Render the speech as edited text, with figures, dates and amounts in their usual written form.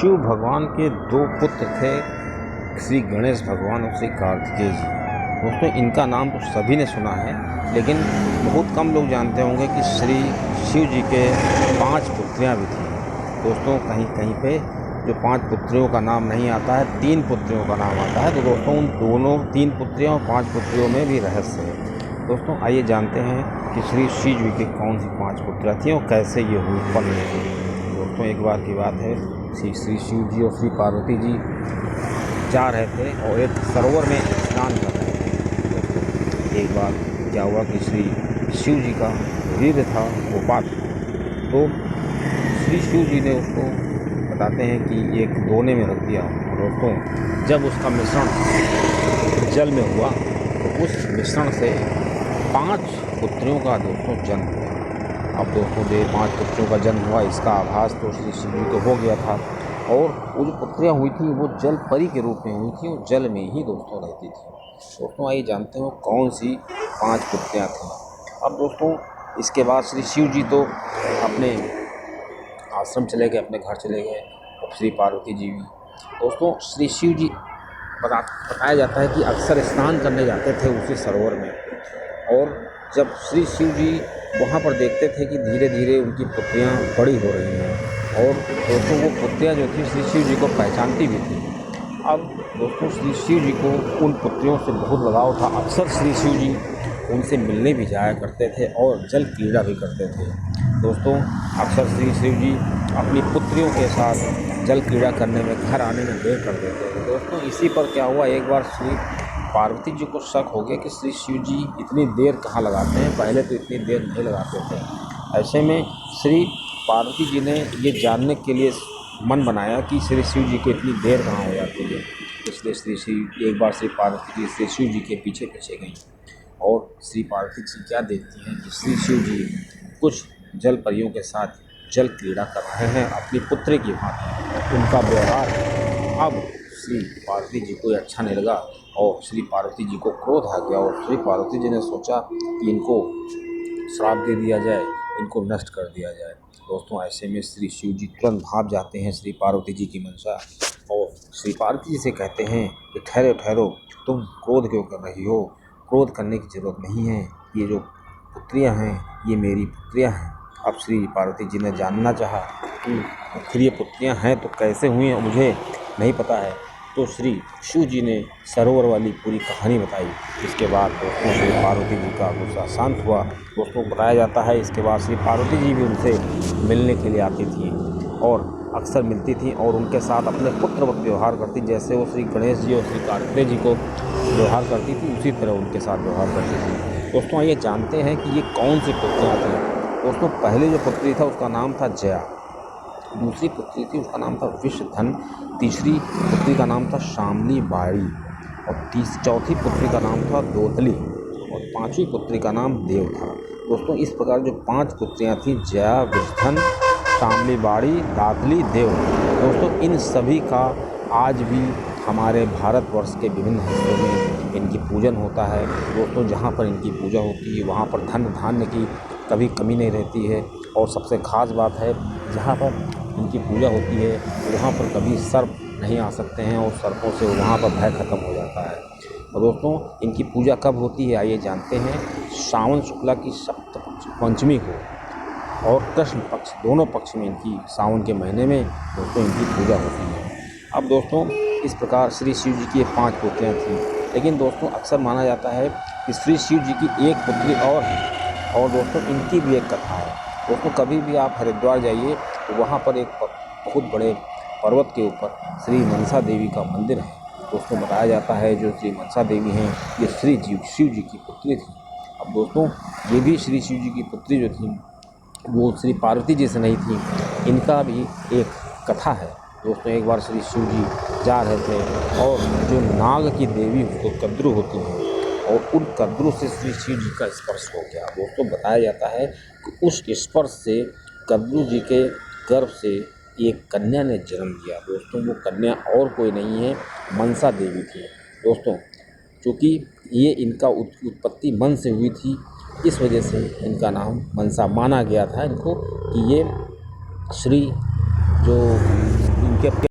शिव भगवान के दो पुत्र थे, श्री गणेश भगवान और श्री कार्तिकेय जी। दोस्तों इनका नाम तो सभी ने सुना है, लेकिन बहुत कम लोग जानते होंगे कि श्री शिव जी के 5 पुत्रियां भी थीं। दोस्तों कहीं कहीं पे जो 5 पुत्रियों का नाम नहीं आता है, 3 पुत्रियों का नाम आता है। तो दोस्तों उन दोनों 3 पुत्रियों और 5 पुत्रियों में भी रहस्य है। दोस्तों आइए जानते हैं कि श्री शिव जी की कौन सी 5 पुत्रियां थीं और कैसे ये हुई उत्पन्न हुई। दोस्तों एक बार की बात है, श्री शिव जी और श्री पार्वती जी जा रहे थे और एक सरोवर में स्नान कर रहे थे। दोस्तों एक बार क्या हुआ कि श्री शिव जी का वीर्य था वो बात, तो श्री शिव जी ने उसको बताते हैं कि एक दोने में रख दिया। दोस्तों जब उसका मिश्रण जल में हुआ तो उस मिश्रण से 5 पुत्रियों का दोस्तों जन्म हुआ। अब दोस्तों 5 पुत्रियों का जन्म हुआ, इसका आभास तो श्री शिव जी को हो गया था। और वो जो पुत्रियाँ हुई थी वो जल परी के रूप में हुई थी और जल में ही दोस्तों रहती थी। दोस्तों आइए जानते हो कौन सी 5 पुत्रियाँ थीं। अब दोस्तों इसके बाद श्री शिव जी तो अपने आश्रम चले गए, अपने घर चले गए, और श्री पार्वती जी भी। दोस्तों श्री शिव जी बताया जाता है कि अक्सर स्नान करने जाते थे उसी सरोवर में, और जब श्री शिव जी वहाँ पर देखते थे कि धीरे धीरे उनकी पुत्रियाँ बड़ी हो रही हैं, और दोस्तों वो पुत्रियाँ जो थी श्री शिव जी को पहचानती भी थी। अब दोस्तों श्री शिव जी को उन पुत्रियों से बहुत लगाव था। अक्सर श्री शिव जी उनसे मिलने भी जाया करते थे और जल क्रीड़ा भी करते थे। दोस्तों अक्सर श्री शिव जी अपनी पुत्रियों के साथ जल क्रीड़ा करने में घर आने में देर कर देते थे। दोस्तों इसी पर क्या हुआ, एक बार श्री पार्वती जी को शक हो गया कि श्री शिव जी इतनी देर कहाँ लगाते हैं, पहले तो इतनी देर नहीं लगाते थे। ऐसे में श्री पार्वती जी ने ये जानने के लिए मन बनाया कि श्री शिव जी को इतनी देर कहाँ हो जाती है। इसलिए एक बार श्री पार्वती जी श्री शिव जी के पीछे पीछे गई, और श्री पार्वती जी क्या देखती हैं कि श्री शिव जी कुछ जल परियों के साथ जल क्रीड़ा कर रहे हैं अपनी पुत्री की भांति। उनका व्यवहार अब श्री पार्वती जी को अच्छा नहीं लगा, और श्री पार्वती जी को क्रोध आ गया, और श्री पार्वती जी ने सोचा कि इनको श्राप दे दिया जाए, इनको नष्ट कर दिया जाए। दोस्तों ऐसे में श्री शिव जी तुरंत भाग जाते हैं श्री पार्वती जी की मंशा, और श्री पार्वती जी से कहते हैं कि ठहरो ठहरो, तुम क्रोध क्यों कर रही हो, क्रोध करने की ज़रूरत नहीं है, ये जो पुत्रियां हैं ये मेरी पुत्रियां हैं। अब श्री पार्वती जी ने जानना चाहा कि आखिर ये पुत्रियां हैं तो कैसे हुई हैं, मुझे नहीं पता है। तो श्री शिव जी ने सरोवर वाली पूरी कहानी बताई। इसके बाद दोस्तों श्री पार्वती जी का गुस्सा शांत हुआ। दोस्तों बताया जाता है इसके बाद श्री पार्वती जी भी उनसे मिलने के लिए आती थी और अक्सर मिलती थी, और उनके साथ अपने पुत्र वक्त व्यवहार करती। जैसे वो श्री गणेश जी और श्री कार्तिकेय जी को व्यवहार करती थी, उसी तरह उनके साथ व्यवहार करती थी। दोस्तों आइए जानते हैं कि ये कौन सी पुत्रियाँ थीं। दोस्तों पहले जो पुत्री था उसका नाम था जया, दूसरी पुत्री थी उसका नाम था विषधन, तीसरी पुत्री का नाम था शामली बाड़ी, और चौथी पुत्री का नाम था दोतली, और 5वीं पुत्री का नाम देव था। दोस्तों इस प्रकार जो 5 पुत्रियां थीं, जया, विषधन, शामली बाड़ी, दातली, देव। दोस्तों इन सभी का आज भी हमारे भारतवर्ष के विभिन्न हिस्सों में इनकी पूजन होता है। दोस्तों जहाँ पर इनकी पूजा होती है वहाँ पर धन धान्य की कभी कमी नहीं रहती है, और सबसे ख़ास बात है जहाँ पर इनकी पूजा होती है वहाँ पर कभी सर्प नहीं आ सकते हैं, और सर्पों से वहाँ पर भय खत्म हो जाता है। और दोस्तों इनकी पूजा कब होती है आइए जानते हैं। सावन शुक्ला की सप्त पंचमी को और कृष्ण पक्ष, दोनों पक्ष में इनकी सावन के महीने में दोस्तों इनकी पूजा होती है। अब दोस्तों इस प्रकार श्री शिव जी की 5 पुत्रियाँ थीं, लेकिन दोस्तों अक्सर माना जाता है कि श्री शिव जी की एक पुत्री और है, और दोस्तों इनकी भी एक कथा है। दोस्तों कभी भी आप हरिद्वार जाइए तो वहाँ पर एक बहुत बड़े पर्वत के ऊपर श्री मनसा देवी का मंदिर है। दोस्तों बताया जाता है जो श्री मनसा देवी हैं ये श्री शिव जी की पुत्री थी। अब दोस्तों ये भी श्री शिव जी की पुत्री जो थी वो श्री पार्वती जी से नहीं थी, इनका भी एक कथा है। दोस्तों एक बार श्री शिव जी जा रहे थे, और जो नाग की देवी जो कद्रू होती हैं, और उन कद्रू से श्री शिव जी का स्पर्श हो गया। दोस्तों बताया जाता है कि उस स्पर्श से कद्रू जी के गर्भ से एक कन्या ने जन्म लिया। दोस्तों वो कन्या और कोई नहीं है, मनसा देवी थी। दोस्तों क्योंकि ये इनका उत्पत्ति मन से हुई थी, इस वजह से इनका नाम मनसा माना गया था इनको, कि ये श्री जो इनके